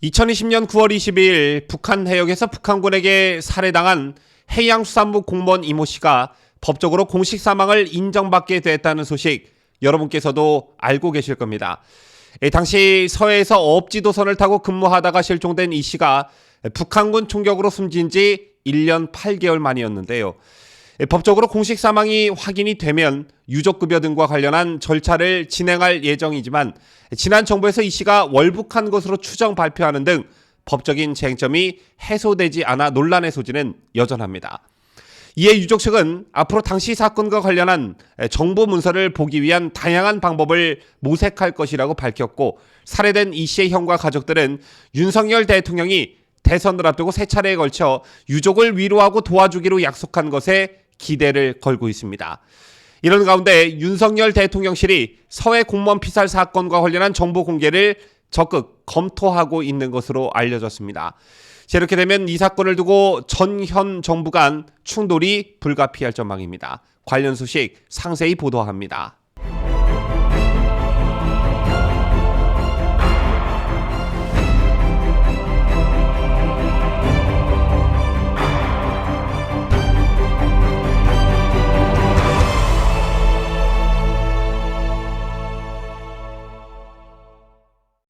2020년 9월 22일 북한 해역에서 북한군에게 살해당한 해양수산부 공무원 이모 씨가 법적으로 공식 사망을 인정받게 됐다는 소식 여러분께서도 알고 계실 겁니다. 당시 서해에서 업지도선을 타고 근무하다가 실종된 이 씨가 북한군 총격으로 숨진 지 1년 8개월 만이었는데요. 법적으로 공식 사망이 확인이 되면 유족급여 등과 관련한 절차를 진행할 예정이지만 지난 정부에서 이 씨가 월북한 것으로 추정 발표하는 등 법적인 쟁점이 해소되지 않아 논란의 소지는 여전합니다. 이에 유족 측은 앞으로 당시 사건과 관련한 정보 문서를 보기 위한 다양한 방법을 모색할 것이라고 밝혔고, 살해된 이 씨의 형과 가족들은 윤석열 대통령이 대선을 앞두고 세 차례에 걸쳐 유족을 위로하고 도와주기로 약속한 것에 기대를 걸고 있습니다. 이런 가운데 윤석열 대통령실이 서해 공무원 피살 사건과 관련한 정보 공개를 적극 검토하고 있는 것으로 알려졌습니다. 이렇게 되면 이 사건을 두고 전현 정부 간 충돌이 불가피할 전망입니다. 관련 소식 상세히 보도합니다.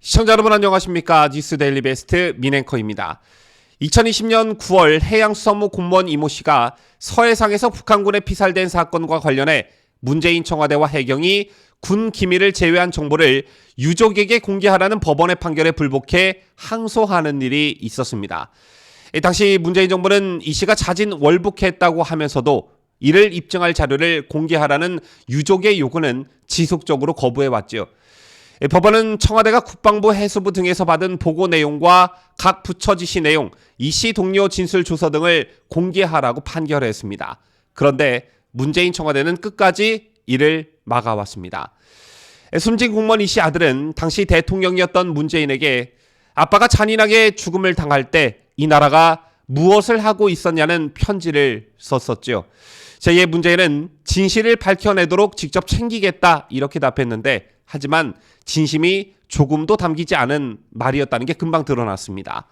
시청자 여러분 안녕하십니까? 뉴스 데일리 베스트 민앵커입니다. 2020년 9월 해양수산부 공무원 이모 씨가 서해상에서 북한군에 피살된 사건과 관련해 문재인 청와대와 해경이 군 기밀을 제외한 정보를 유족에게 공개하라는 법원의 판결에 불복해 항소하는 일이 있었습니다. 당시 문재인 정부는 이 씨가 자진 월북했다고 하면서도 이를 입증할 자료를 공개하라는 유족의 요구는 지속적으로 거부해왔죠. 법원은 청와대가 국방부 해수부 등에서 받은 보고 내용과 각 부처 지시 내용, 이 씨 동료 진술 조서 등을 공개하라고 판결했습니다. 그런데 문재인 청와대는 끝까지 이를 막아왔습니다. 숨진 공무원 이 씨 아들은 당시 대통령이었던 문재인에게 아빠가 잔인하게 죽음을 당할 때 이 나라가 무엇을 하고 있었냐는 편지를 썼었죠. 이에 문재인은 진실을 밝혀내도록 직접 챙기겠다 이렇게 답했는데, 하지만 진심이 조금도 담기지 않은 말이었다는 게 금방 드러났습니다.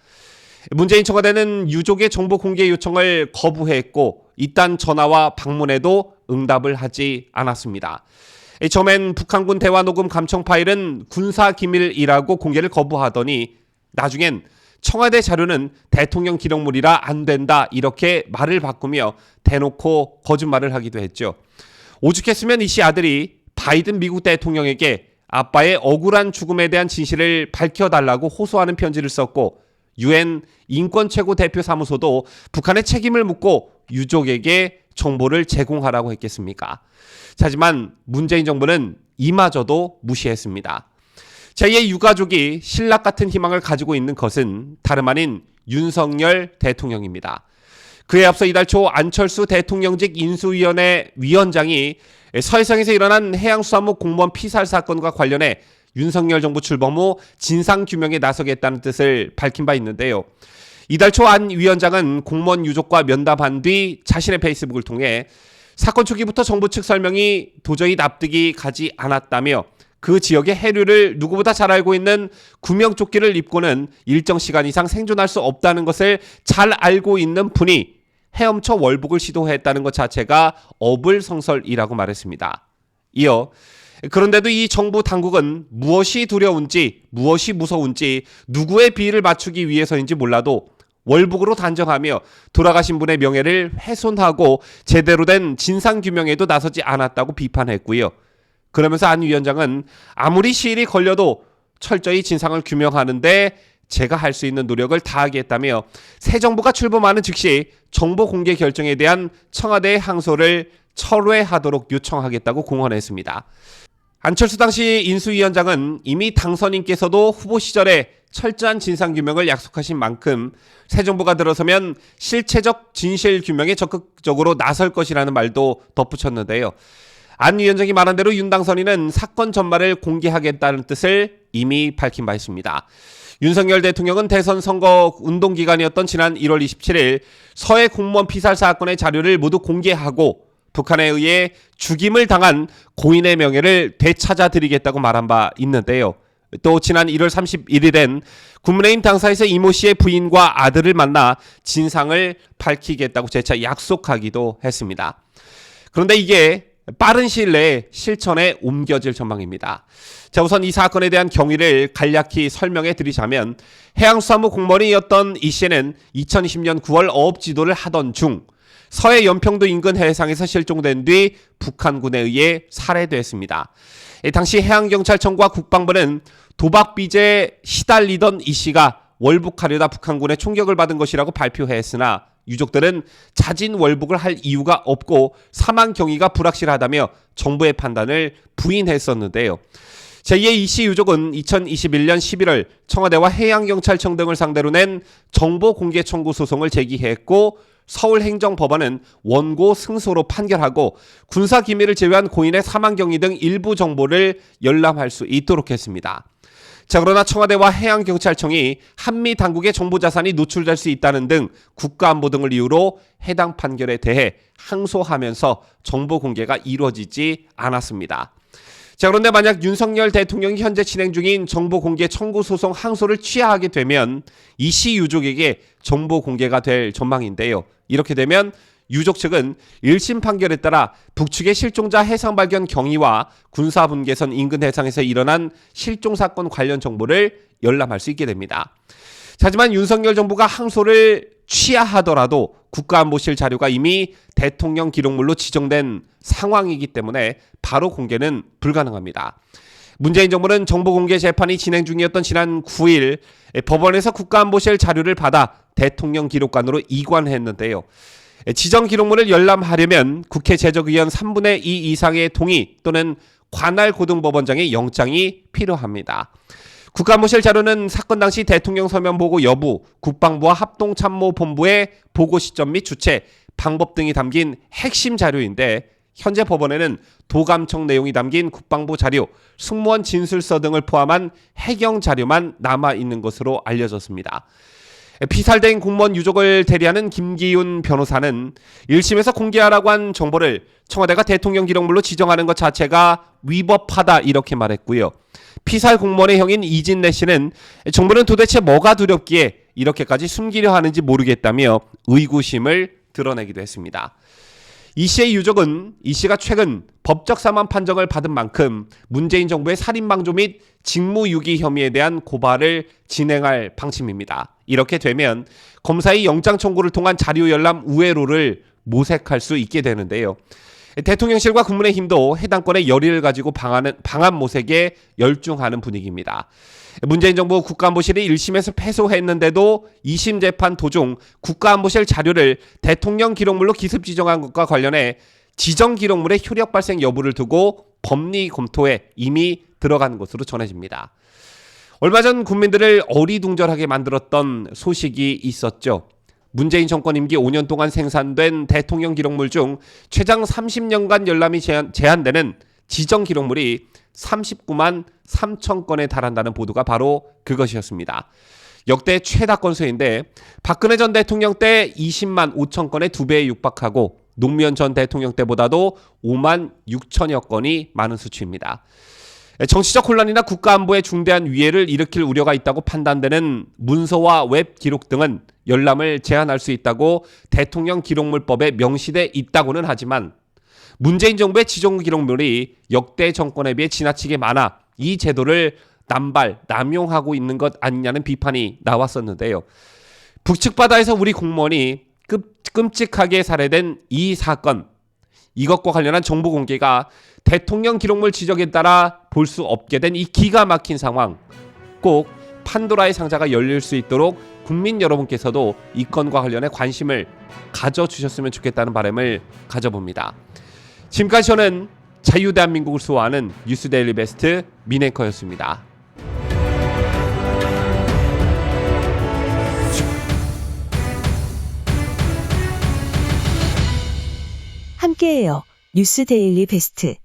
문재인 청와대는 유족의 정보 공개 요청을 거부했고 이딴 전화와 방문에도 응답을 하지 않았습니다. 처음엔 북한군 대화녹음 감청 파일은 군사기밀이라고 공개를 거부하더니 나중엔 청와대 자료는 대통령 기록물이라 안 된다 이렇게 말을 바꾸며 대놓고 거짓말을 하기도 했죠. 오죽했으면 이 씨 아들이 바이든 미국 대통령에게 아빠의 억울한 죽음에 대한 진실을 밝혀달라고 호소하는 편지를 썼고, UN 인권최고대표사무소도 북한의 책임을 묻고 유족에게 정보를 제공하라고 했겠습니까? 하지만 문재인 정부는 이마저도 무시했습니다. 제2의 유가족이 신락 같은 희망을 가지고 있는 것은 다름 아닌 윤석열 대통령입니다. 그에 앞서 이달 초 안철수 대통령직 인수위원회 위원장이 서해상에서 일어난 해양수산부 공무원 피살 사건과 관련해 윤석열 정부 출범 후 진상규명에 나서겠다는 뜻을 밝힌 바 있는데요. 이달 초 안 위원장은 공무원 유족과 면담한 뒤 자신의 페이스북을 통해 사건 초기부터 정부 측 설명이 도저히 납득이 가지 않았다며 그 지역의 해류를 누구보다 잘 알고 있는 구명조끼를 입고는 일정 시간 이상 생존할 수 없다는 것을 잘 알고 있는 분이 헤엄쳐 월북을 시도했다는 것 자체가 어불성설이라고 말했습니다. 이어 그런데도 이 정부 당국은 무엇이 두려운지 무엇이 무서운지 누구의 비위를 맞추기 위해서인지 몰라도 월북으로 단정하며 돌아가신 분의 명예를 훼손하고 제대로 된 진상규명에도 나서지 않았다고 비판했고요. 그러면서 안 위원장은 아무리 시일이 걸려도 철저히 진상을 규명하는데 제가 할 수 있는 노력을 다하겠다며 새 정부가 출범하는 즉시 정보 공개 결정에 대한 청와대의 항소를 철회하도록 요청하겠다고 공언했습니다. 안철수 당시 인수위원장은 이미 당선인께서도 후보 시절에 철저한 진상규명을 약속하신 만큼 새 정부가 들어서면 실체적 진실규명에 적극적으로 나설 것이라는 말도 덧붙였는데요. 안 위원장이 말한 대로 윤 당선인은 사건 전말을 공개하겠다는 뜻을 이미 밝힌 바 있습니다. 윤석열 대통령은 대선 선거 운동 기간이었던 지난 1월 27일 서해 공무원 피살 사건의 자료를 모두 공개하고 북한에 의해 죽임을 당한 고인의 명예를 되찾아드리겠다고 말한 바 있는데요. 또 지난 1월 31일엔 국민의힘 당사에서 이모 씨의 부인과 아들을 만나 진상을 밝히겠다고 재차 약속하기도 했습니다. 그런데 이게 빠른 시일 내에 실천에 옮겨질 전망입니다. 자, 우선 이 사건에 대한 경위를 간략히 설명해 드리자면 해양수산부 공무원이었던 이 씨는 2020년 9월 어업 지도를 하던 중 서해 연평도 인근 해상에서 실종된 뒤 북한군에 의해 살해됐습니다. 당시 해양경찰청과 국방부는 도박 빚에 시달리던 이 씨가 월북하려다 북한군의 총격을 받은 것이라고 발표했으나 유족들은 자진 월북을 할 이유가 없고 사망 경위가 불확실하다며 정부의 판단을 부인했었는데요. 제2의 이 씨 유족은 2021년 11월 청와대와 해양경찰청 등을 상대로 낸 정보 공개 청구 소송을 제기했고 서울행정법원은 원고 승소로 판결하고 군사기밀을 제외한 고인의 사망 경위 등 일부 정보를 열람할 수 있도록 했습니다. 자, 그러나 청와대와 해양경찰청이 한미 당국의 정보 자산이 노출될 수 있다는 등 국가안보 등을 이유로 해당 판결에 대해 항소하면서 정보 공개가 이루어지지 않았습니다. 자, 그런데 만약 윤석열 대통령이 현재 진행 중인 정보 공개 청구 소송 항소를 취하하게 되면 이 씨 유족에게 정보 공개가 될 전망인데요. 이렇게 되면 유족 측은 1심 판결에 따라 북측의 실종자 해상 발견 경위와 군사분계선 인근 해상에서 일어난 실종 사건 관련 정보를 열람할 수 있게 됩니다. 하지만 윤석열 정부가 항소를 취하하더라도 국가안보실 자료가 이미 대통령 기록물로 지정된 상황이기 때문에 바로 공개는 불가능합니다. 문재인 정부는 정보 공개 재판이 진행 중이었던 지난 9일 법원에서 국가안보실 자료를 받아 대통령 기록관으로 이관했는데요. 지정 기록물을 열람하려면 국회 제적의원 3분의 2 이상의 동의 또는 관할 고등법원장의 영장이 필요합니다. 국가안보실 자료는 사건 당시 대통령 서면 보고 여부, 국방부와 합동참모본부의 보고 시점 및 주체, 방법 등이 담긴 핵심 자료인데 현재 법원에는 도감청 내용이 담긴 국방부 자료, 승무원 진술서 등을 포함한 해경 자료만 남아있는 것으로 알려졌습니다. 피살된 공무원 유족을 대리하는 김기훈 변호사는 1심에서 공개하라고 한 정보를 청와대가 대통령 기록물로 지정하는 것 자체가 위법하다 이렇게 말했고요. 피살 공무원의 형인 이진래 씨는 정부는 도대체 뭐가 두렵기에 이렇게까지 숨기려 하는지 모르겠다며 의구심을 드러내기도 했습니다. 이 씨의 유족은 이 씨가 최근 법적 사망 판정을 받은 만큼 문재인 정부의 살인방조 및 직무유기 혐의에 대한 고발을 진행할 방침입니다. 이렇게 되면 검사의 영장 청구를 통한 자료 열람 우회로를 모색할 수 있게 되는데요. 대통령실과 국민의힘도 해당 건의 열의를 가지고 방안 모색에 열중하는 분위기입니다. 문재인 정부 국가안보실이 1심에서 패소했는데도 2심 재판 도중 국가안보실 자료를 대통령 기록물로 기습 지정한 것과 관련해 지정 기록물의 효력 발생 여부를 두고 법리 검토에 이미 들어간 것으로 전해집니다. 얼마 전 국민들을 어리둥절하게 만들었던 소식이 있었죠. 문재인 정권 임기 5년 동안 생산된 대통령 기록물 중 최장 30년간 열람이 제한되는 지정 기록물이 39만 3천 건에 달한다는 보도가 바로 그것이었습니다. 역대 최다 건수인데 박근혜 전 대통령 때 20만 5천 건의 2배에 육박하고 노무현 전 대통령 때보다도 5만 6천여 건이 많은 수치입니다. 정치적 혼란이나 국가안보에 중대한 위해를 일으킬 우려가 있다고 판단되는 문서와 웹 기록 등은 열람을 제한할 수 있다고 대통령 기록물법에 명시돼 있다고는 하지만 문재인 정부의 지정 기록물이 역대 정권에 비해 지나치게 많아 이 제도를 남용하고 있는 것 아니냐는 비판이 나왔었는데요. 북측 바다에서 우리 공무원이 끔찍하게 살해된 이 사건, 이것과 관련한 정보 공개가 대통령 기록물 지적에 따라 볼 수 없게 된 이 기가 막힌 상황, 꼭 판도라의 상자가 열릴 수 있도록 국민 여러분께서도 이 건과 관련해 관심을 가져주셨으면 좋겠다는 바람을 가져봅니다. 지금까지 저는 자유대한민국을 수호하는 뉴스데일리 베스트 민앵커였습니다. 함께해요. 뉴스데일리 베스트.